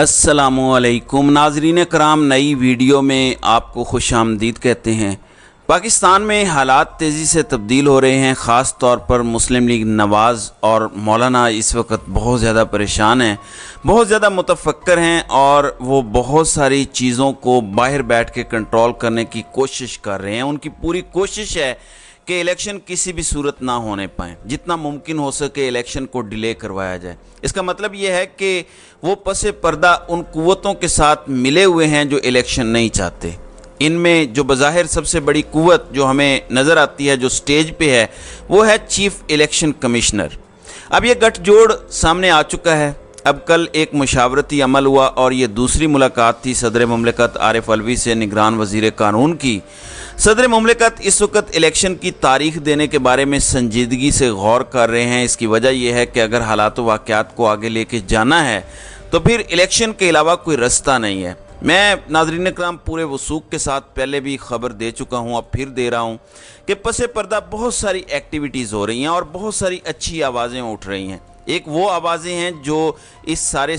अस्सलामुअलैकुम नाज़रीन कराम, नई वीडियो में आपको खुश आमदीद कहते हैं। पाकिस्तान में हालात तेज़ी से तब्दील हो रहे हैं। ख़ास तौर पर मुस्लिम लीग नवाज़ और मौलाना इस वक्त बहुत ज़्यादा परेशान हैं, बहुत ज़्यादा मुतफक्कर हैं और वो बहुत सारी चीज़ों को बाहर बैठ के कंट्रोल करने की कोशिश कर रहे हैं। उनकी पूरी कोशिश है कि इलेक्शन किसी भी सूरत ना होने पाए, जितना मुमकिन हो सके इलेक्शन को डिले करवाया जाए। इसका मतलब ये है कि वो पसे पर्दा उन कुव्वतों के साथ मिले हुए हैं जो इलेक्शन नहीं चाहते। इनमें जो बज़ाहिर सबसे बड़ी कुव्वत जो हमें नज़र आती है, जो स्टेज पे है, वो है चीफ इलेक्शन कमिश्नर। अब ये गठजोड़ सामने आ चुका है। अब कल एक मुशावरती अमल हुआ और ये दूसरी मुलाकात थी सदर मुमलिकत आरिफ अलवी से निगरान वज़ीर कानून की। सदर मुमलिकत इस वक्त इलेक्शन की तारीख देने के बारे में संजीदगी से गौर कर रहे हैं। इसकी वजह यह है कि अगर हालात व वाक़यात को आगे लेके जाना है तो फिर इलेक्शन के अलावा कोई रास्ता नहीं है। मैं नाज़रीन कराम पूरे वसूख के साथ पहले भी खबर दे चुका हूँ, अब फिर दे रहा हूँ कि पसे पर्दा बहुत सारी एक्टिविटीज़ हो रही हैं और बहुत सारी अच्छी आवाज़ें उठ रही हैं। एक वो आवाज़ें हैं जो सारे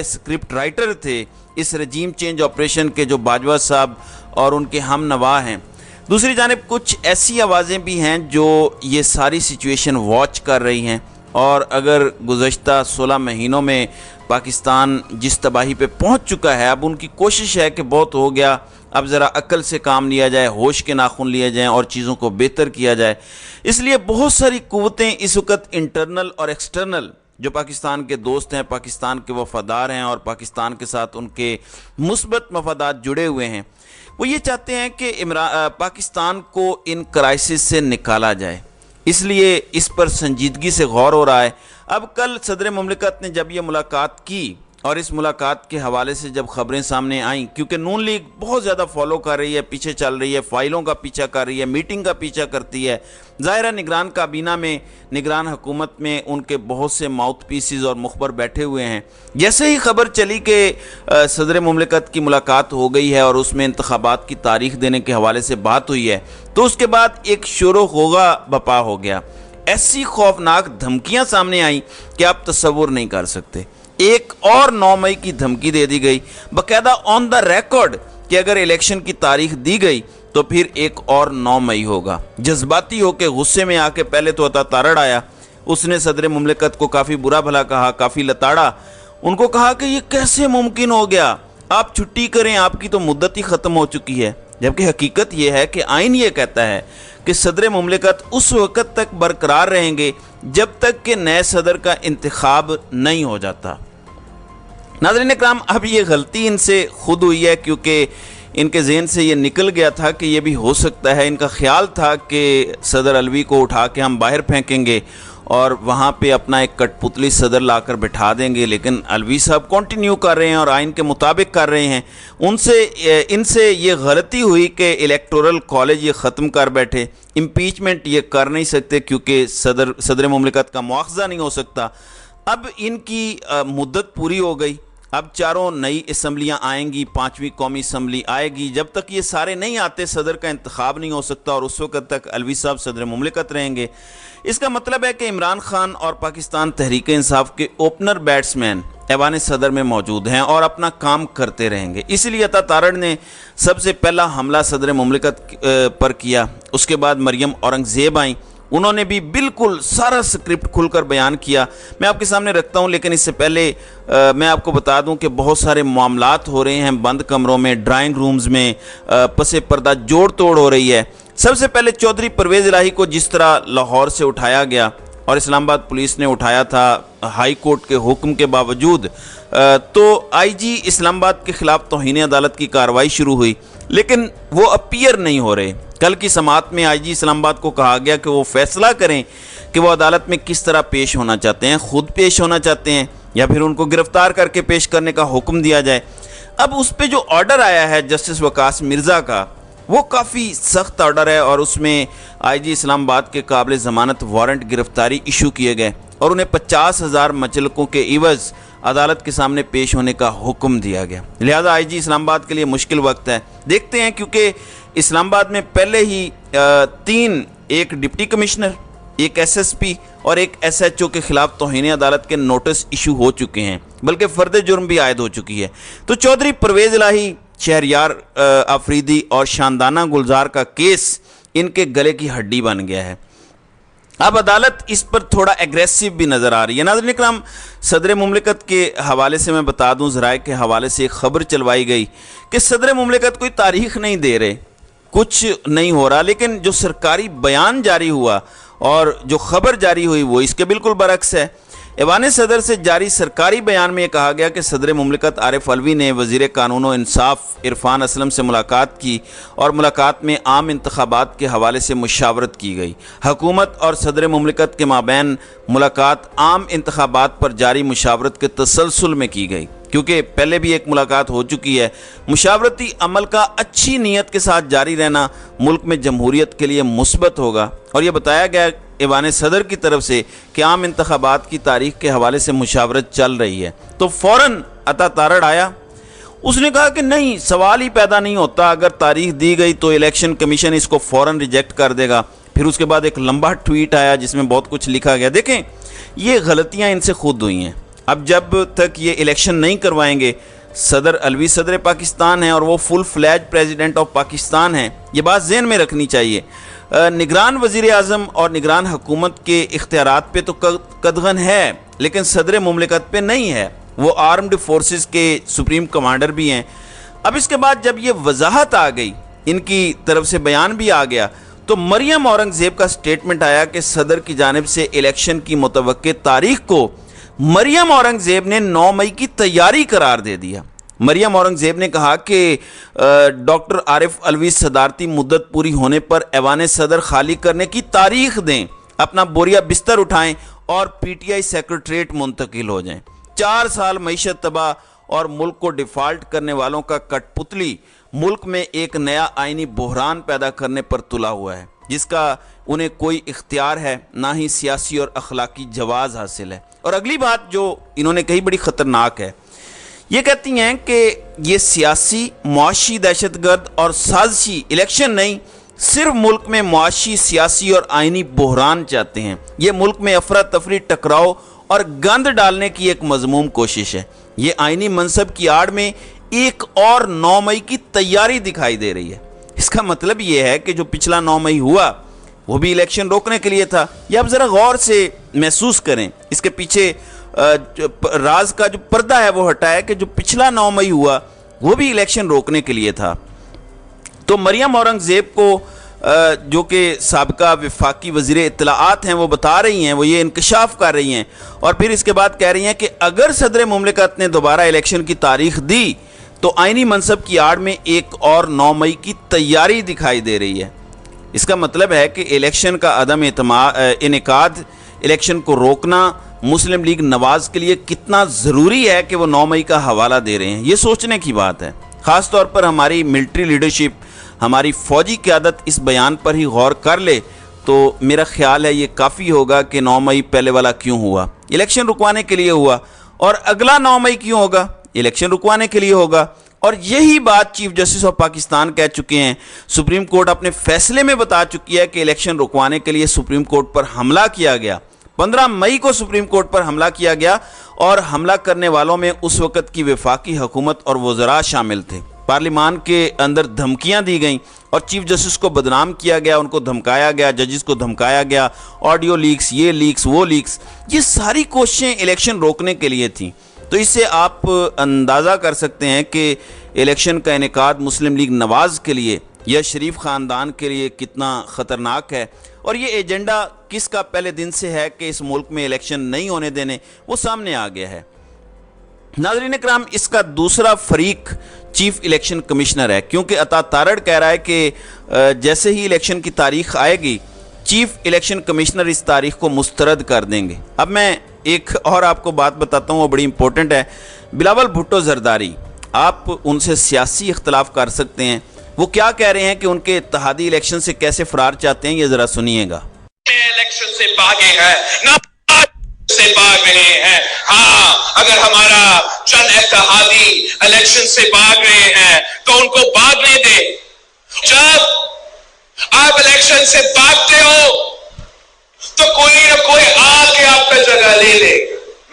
स्क्रिप्ट राइटर थे इस रजीम चेंज ऑपरेशन के, जो बाजवा साहब और उनके हम नवा हैं। दूसरी जानिब कुछ ऐसी आवाज़ें भी हैं जो ये सारी सिचुएशन वॉच कर रही हैं और अगर गुज़श्ता 16 महीनों में पाकिस्तान जिस तबाही पे पहुंच चुका है, अब उनकी कोशिश है कि बहुत हो गया, अब ज़रा अक्ल से काम लिया जाए, होश के नाखून लिए जाएं और चीज़ों को बेहतर किया जाए। इसलिए बहुत सारी कुव्वतें इस वक्त इंटरनल और एक्सटर्नल जो पाकिस्तान के दोस्त हैं, पाकिस्तान के वफादार हैं और पाकिस्तान के साथ उनके मुस्बत मफादात जुड़े हुए हैं, वो ये चाहते हैं कि पाकिस्तान को इन क्राइसिस से निकाला जाए। इसलिए इस पर संजीदगी से गौर हो रहा है। अब कल सदर मुमलिकत ने जब ये मुलाकात की और इस मुलाकात के हवाले से जब खबरें सामने आईं, क्योंकि नून लीग बहुत ज़्यादा फॉलो कर रही है, पीछे चल रही है, फ़ाइलों का पीछा कर रही है, मीटिंग का पीछा करती है। ज़ाहिर निगरान काबीना में, निगरान हुकूमत में उनके बहुत से माउथ पीसीज और मुखबर बैठे हुए हैं। जैसे ही खबर चली कि सदर मुमलिकत की मुलाकात हो गई है और उसमें इंतखाबात की तारीख देने के हवाले से बात हुई है, तो उसके बाद एक शोरो होगा बपा हो गया। ऐसी खौफनाक धमकियाँ सामने आई कि आप तसव्वुर नहीं कर सकते। एक और 9 मई की धमकी दे दी गई, बाकायदा ऑन द रिकॉर्ड, कि अगर इलेक्शन की तारीख दी गई तो फिर एक और 9 मई होगा। जज्बाती होकर गुस्से में आके पहले तो अता तारड़ आया, उसने सदर मुमलिकत को काफ़ी बुरा भला कहा, काफ़ी लताड़ा। उनको कहा कि ये कैसे मुमकिन हो गया, आप छुट्टी करें, आपकी तो मुद्दत ही ख़त्म हो चुकी है। जबकि हकीकत यह है कि आइन ये कहता है कि सदर मुमलिकत उस वक़्त तक बरकरार रहेंगे जब तक कि नए सदर का इंतखाब नहीं हो जाता। नाज़रीन इकराम, अब ये गलती इनसे खुद हुई है क्योंकि इनके ज़हन से ये निकल गया था कि ये भी हो सकता है। इनका ख्याल था कि सदर अलवी को उठा के हम बाहर फेंकेंगे और वहाँ पे अपना एक कठपुतली सदर लाकर बिठा देंगे, लेकिन अलवी साहब कंटिन्यू कर रहे हैं और आइन के मुताबिक कर रहे हैं। इनसे ये गलती हुई कि इलेक्टोरल कॉलेज ये ख़त्म कर बैठे। इम्पीचमेंट ये कर नहीं सकते क्योंकि सदर मुमलिकत का मुआखज़ा नहीं हो सकता। अब इनकी मुद्दत पूरी हो गई। अब चारों नई असम्बलियाँ आएंगी, 5वीं कौमी असम्बली आएगी। जब तक ये सारे नहीं आते सदर का इंतखाब नहीं हो सकता और उस वक्त तक अलवी साहब सदर मुमलिकत रहेंगे। इसका मतलब है कि इमरान खान और पाकिस्तान तहरीक इंसाफ के ओपनर बैट्समैन ऐवान सदर में मौजूद हैं और अपना काम करते रहेंगे। इसलिए अता तारड़ ने सबसे पहला हमला सदर मुमलिकत पर किया। उसके बाद मरियम औरंगज़ेब आई, उन्होंने भी बिल्कुल सारा स्क्रिप्ट खुलकर बयान किया। मैं आपके सामने रखता हूं, लेकिन इससे पहले मैं आपको बता दूं कि बहुत सारे मामलात हो रहे हैं बंद कमरों में, ड्राइंग रूम्स में, पसे पर्दा जोड़ तोड़ हो रही है। सबसे पहले चौधरी परवेज़ इलाही को जिस तरह लाहौर से उठाया गया और इस्लामाबाद पुलिस ने उठाया था हाई कोर्ट के हुक्म के बावजूद, तो IG इस्लामाबाद के ख़िलाफ़ तौहीन अदालत की कार्रवाई शुरू हुई, लेकिन वो अपीयर नहीं हो रहे। कल की समाअत में IG इस्लामाबाद को कहा गया कि वो फैसला करें कि वो अदालत में किस तरह पेश होना चाहते हैं, खुद पेश होना चाहते हैं या फिर उनको गिरफ्तार करके पेश करने का हुक्म दिया जाए। अब उस पर जो ऑर्डर आया है जस्टिस वकास मिर्ज़ा का, वो काफ़ी सख्त ऑर्डर है और उसमें IG इस्लामाबाद के काबिल ज़मानत वारंट गिरफ्तारी इशू किए गए और उन्हें 50,000 मचलकों के इवज़ अदालत के सामने पेश होने का हुक्म दिया गया। लिहाजा IG इस्लामाबाद के लिए मुश्किल वक्त है। देखते हैं, क्योंकि इस्लामाबाद में पहले ही 3, एक डिप्टी कमिश्नर, एक SSP اور ایک ایس ایچ او کے خلاف توہین عدالت کے نوٹس ایشو ہو چکے ہیں، بلکہ فرد جرم بھی عائد ہو چکی ہے۔ تو چودھری پرویز الہی، شہریار آفریدی اور شاندانہ گلزار کا کیس ان کے گلے کی ہڈی بن گیا ہے۔ اب عدالت اس پر تھوڑا ایگریسو بھی نظر آ رہی ہے۔ ناظرین اکرام، صدر مملکت کے حوالے سے میں بتا دوں، ذرائع کے حوالے سے ایک خبر چلوائی گئی کہ صدر مملکت کوئی تاریخ نہیں دے رہے، کچھ نہیں ہو رہا، لیکن جو سرکاری بیان جاری ہوا اور جو خبر جاری ہوئی وہ اس کے بالکل برعکس ہے۔ ایوان صدر سے جاری سرکاری بیان میں یہ کہا گیا کہ صدر مملکت عارف علوی نے وزیر قانون و انصاف عرفان اسلم سے ملاقات کی اور ملاقات میں عام انتخابات کے حوالے سے مشاورت کی گئی۔ حکومت اور صدر مملکت کے مابین ملاقات عام انتخابات پر جاری مشاورت کے تسلسل میں کی گئی، کیونکہ پہلے بھی ایک ملاقات ہو چکی ہے۔ مشاورتی عمل کا اچھی نیت کے ساتھ جاری رہنا ملک میں جمہوریت کے لیے مثبت ہوگا، اور یہ بتایا گیا ایوان صدر کی طرف سے کہ عام انتخابات کی تاریخ کے حوالے سے مشاورت چل رہی ہے۔ تو فوراً عطا تارڑ آیا، اس نے کہا کہ نہیں، سوال ہی پیدا نہیں ہوتا، اگر تاریخ دی گئی تو الیکشن کمیشن اس کو فوراً ریجیکٹ کر دے گا۔ پھر اس کے بعد ایک لمبا ٹویٹ آیا جس میں بہت کچھ لکھا گیا۔ دیکھیں، یہ غلطیاں ان سے خود ہوئی ہیں۔ اب جب تک یہ الیکشن نہیں کروائیں گے، صدر علوی صدر پاکستان ہیں اور وہ فل فلیج پریزیڈنٹ آف پاکستان ہیں، یہ بات ذہن میں رکھنی چاہیے۔ نگران وزیر اعظم اور نگران حکومت کے اختیارات پہ تو قدغن ہے، لیکن صدر مملکت پہ نہیں ہے، وہ آرمڈ فورسز کے سپریم کمانڈر بھی ہیں۔ اب اس کے بعد جب یہ وضاحت آ گئی، ان کی طرف سے بیان بھی آ گیا، تو مریم اورنگزیب کا سٹیٹمنٹ آیا کہ صدر کی جانب سے الیکشن کی متوقع تاریخ کو مریم اورنگزیب نے 9 مئی کی تیاری قرار دے دیا۔ مریم اورنگزیب نے کہا کہ ڈاکٹر عارف علوی صدارتی مدت پوری ہونے پر ایوان صدر خالی کرنے کی تاریخ دیں، اپنا بوریا بستر اٹھائیں اور پی ٹی آئی سیکریٹریٹ منتقل ہو جائیں۔ 4 سال معیشت تباہ اور ملک کو ڈیفالٹ کرنے والوں کا کٹ پتلی ملک میں ایک نیا آئینی بحران پیدا کرنے پر تلا ہوا ہے، جس کا انہیں کوئی اختیار ہے، نہ ہی سیاسی اور اخلاقی جواز حاصل ہے۔ اور اگلی بات جو انہوں نے کہی بڑی خطرناک ہے، یہ کہتی ہیں کہ یہ سیاسی، معاشی دہشت گرد اور سازشی الیکشن نہیں، صرف ملک میں معاشی، سیاسی اور آئینی بحران چاہتے ہیں۔ یہ ملک میں افراتفری، ٹکراؤ اور گند ڈالنے کی ایک مذموم کوشش ہے۔ یہ آئینی منصب کی آڑ میں ایک اور 9 مئی کی تیاری دکھائی دے رہی ہے۔ اس کا مطلب یہ ہے کہ جو پچھلا 9 مئی ہوا وہ بھی الیکشن روکنے کے لیے تھا۔ یہ آپ ذرا غور سے محسوس کریں، اس کے پیچھے راز کا جو پردہ ہے وہ ہٹائے کہ جو پچھلا 9 مئی ہوا وہ بھی الیکشن روکنے کے لیے تھا۔ تو مریم اورنگزیب کو جو کہ سابقہ وفاقی وزیر اطلاعات ہیں وہ بتا رہی ہیں، وہ یہ انکشاف کر رہی ہیں، اور پھر اس کے بعد کہہ رہی ہیں کہ اگر صدر مملکت نے دوبارہ الیکشن کی تاریخ دی تو آئینی منصب کی آڑ میں ایک اور 9 مئی کی تیاری دکھائی دے رہی ہے۔ اس کا مطلب ہے کہ الیکشن کا عدم انعقاد، الیکشن کو روکنا مسلم لیگ نواز کے لیے کتنا ضروری ہے کہ وہ 9 مئی کا حوالہ دے رہے ہیں، یہ سوچنے کی بات ہے۔ خاص طور پر ہماری ملٹری لیڈرشپ، ہماری فوجی قیادت اس بیان پر ہی غور کر لے تو میرا خیال ہے یہ کافی ہوگا کہ 9 مئی پہلے والا کیوں ہوا، الیکشن رکوانے کے لیے ہوا، اور اگلا 9 مئی کیوں ہوگا، الیکشن رکوانے کے لیے ہوگا۔ اور یہی بات چیف جسٹس آف پاکستان کہہ چکے ہیں۔ سپریم کورٹ اپنے فیصلے میں بتا چکی ہے کہ الیکشن رکوانے کے لیے سپریم کورٹ پر حملہ کیا گیا۔ 15 مئی کو سپریم کورٹ پر حملہ کیا گیا، اور حملہ کرنے والوں میں اس وقت کی وفاقی حکومت اور وزراء شامل تھے۔ پارلیمان کے اندر دھمکیاں دی گئیں اور چیف جسٹس کو بدنام کیا گیا، ان کو دھمکایا گیا، ججز کو دھمکایا گیا، آڈیو لیکس، یہ لیکس، وہ لیکس، یہ ساری کوششیں الیکشن روکنے کے لیے تھیں۔ تو اس سے آپ اندازہ کر سکتے ہیں کہ الیکشن کا انعقاد مسلم لیگ نواز کے لیے یا شریف خاندان کے لیے کتنا خطرناک ہے، اور یہ ایجنڈا کس کا پہلے دن سے ہے کہ اس ملک میں الیکشن نہیں ہونے دینے، وہ سامنے آ گیا ہے۔ ناظرین اکرام، اس کا دوسرا فریق چیف الیکشن کمشنر ہے، کیونکہ عطا تارڑ کہہ رہا ہے کہ جیسے ہی الیکشن کی تاریخ آئے گی چیف الیکشن کمشنر اس تاریخ کو مسترد کر دیں گے۔ اب میں ایک اور آپ کو بات بتاتا ہوں، وہ بڑی امپورٹنٹ ہے۔ بلاول بھٹو زرداری، آپ ان سے سیاسی اختلاف کر سکتے ہیں، وہ کیا کہہ رہے ہیں کہ ان کے اتحادی الیکشن سے کیسے فرار چاہتے ہیں، یہ ذرا سنیے گا۔ الیکشن سے بھاگے ہیں نہ سے بھاگ رہے ہیں، ہاں اگر ہمارا چند اتحادی الیکشن سے بھاگ رہے ہیں تو ان کو بھاگنے دیں۔ جب آپ الیکشن سے بھاگتے ہو तो कोई ना कोई आके आपका जगह ले ले।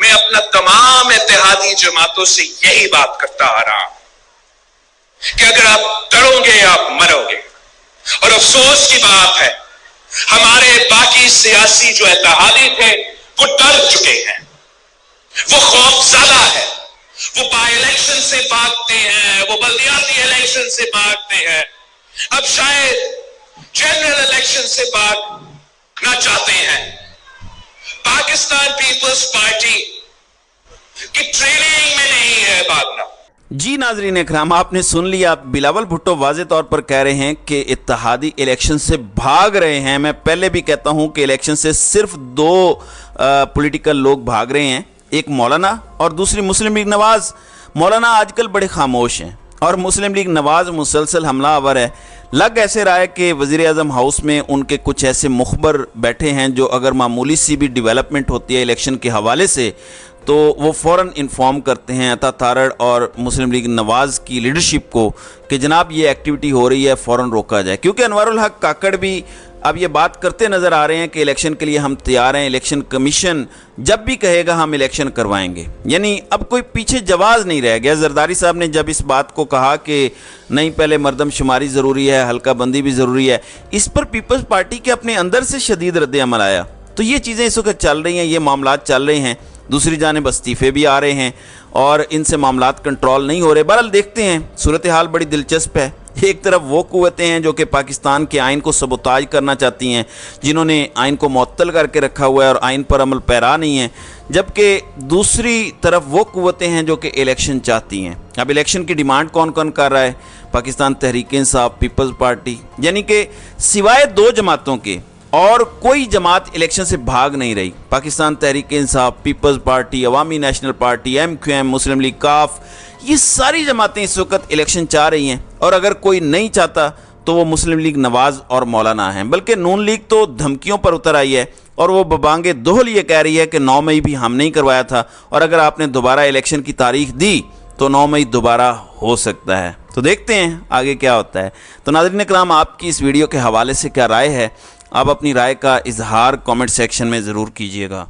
मैं अपना तमाम इत्तेहादी जमातों से यही बात करता आ रहा हूं कि अगर आप डरोगे आप मरोगे। और अफसोस की बात है हमारे बाकी सियासी जो इत्तेहादी थे वो डर चुके हैं, वो खौफज़दा है, वो बाई इलेक्शन से भागते हैं, वो बल्दियाती इलेक्शन से भागते हैं, अब शायद जनरल इलेक्शन से भागना चाहते हैं। पाकिस्तान पीपल्स पार्टी की ट्रेनिंग में नहीं है भागना। जी नाजरीन इकराम, आपने सुन लिया। बिलावल भुट्टो वाज़े तौर पर कह रहे हैं कि इत्तेहादी इलेक्शन से भाग रहे हैं। मैं पहले भी कहता हूं कि इलेक्शन से सिर्फ दो पॉलिटिकल लोग भाग रहे हैं, एक मौलाना और दूसरी मुस्लिम लीग नवाज़। मौलाना आजकल बड़े खामोश हैं और मुस्लिम लीग नवाज़ मुसलसल हमलावर है। लग ऐसे रहा है कि वज़ीर-ए-आज़म हाउस में उनके कुछ ऐसे मुखबर बैठे हैं जो अगर मामूली सी भी डेवलपमेंट होती है इलेक्शन के हवाले से तो वो फ़ौरन इन्फॉर्म करते हैं अता तारड़ और मुस्लिम लीग नवाज़ की लीडरशिप को कि जनाब ये एक्टिविटी हो रही है, फ़ौरन रोका जाए। क्योंकि अनवारुल हक काकड़ भी अब ये बात करते नज़र आ रहे हैं कि इलेक्शन के लिए हम तैयार हैं, इलेक्शन कमीशन जब भी कहेगा हम इलेक्शन करवाएंगे। यानी अब कोई पीछे जवाब नहीं रह गया। जरदारी साहब ने जब इस बात को कहा कि नहीं पहले मर्दमशुमारी ज़रूरी है, हल्का बंदी भी ज़रूरी है, इस पर पीपल्स पार्टी के अपने अंदर से शदीद रद्द अमल आया। तो ये चीज़ें इस वक्त चल रही हैं, ये मामलात चल रहे हैं। दूसरी जानिब इस्तीफ़े भी आ रहे हैं और इनसे मामलात कंट्रोल नहीं हो रहे। बहरहाल देखते हैं, सूरत हाल बड़ी दिलचस्प है। एक तरफ वो कुव्वतें हैं जो कि पाकिस्तान के आइन को सबोताज करना चाहती हैं, जिन्होंने आइन को मुअत्तल करके रखा हुआ है और आइन पर अमल पैरा नहीं है, जबकि दूसरी तरफ वो कुव्वतें हैं जो कि इलेक्शन चाहती हैं। अब इलेक्शन की डिमांड कौन कौन कर रहा है? पाकिस्तान तहरीक इंसाफ, पीपल्स पार्टी, यानी कि सिवाय दो जमातों के और कोई जमात इलेक्शन से भाग नहीं रही। पाकिस्तान तहरीक इंसाफ, पीपल्स पार्टी, अवामी नेशनल पार्टी, MQM, मुस्लिम लीग, काफ, ये सारी जमातें इस वक्त इलेक्शन चाह रही हैं। और अगर कोई नहीं चाहता तो वो मुस्लिम लीग नवाज़ और मौलाना हैं। बल्कि नून लीग तो धमकियों पर उतर आई है और वो बबांगे दोहल ये कह रही है कि 9 मई भी हम नहीं करवाया था और अगर आपने दोबारा इलेक्शन की तारीख दी तो 9 मई दोबारा हो सकता है। तो देखते हैं आगे क्या होता है। तो नाज़रीन इकराम, आपकी इस वीडियो के हवाले से क्या राय है? आप अपनी राय का इजहार कमेंट सेक्शन में ज़रूर कीजिएगा।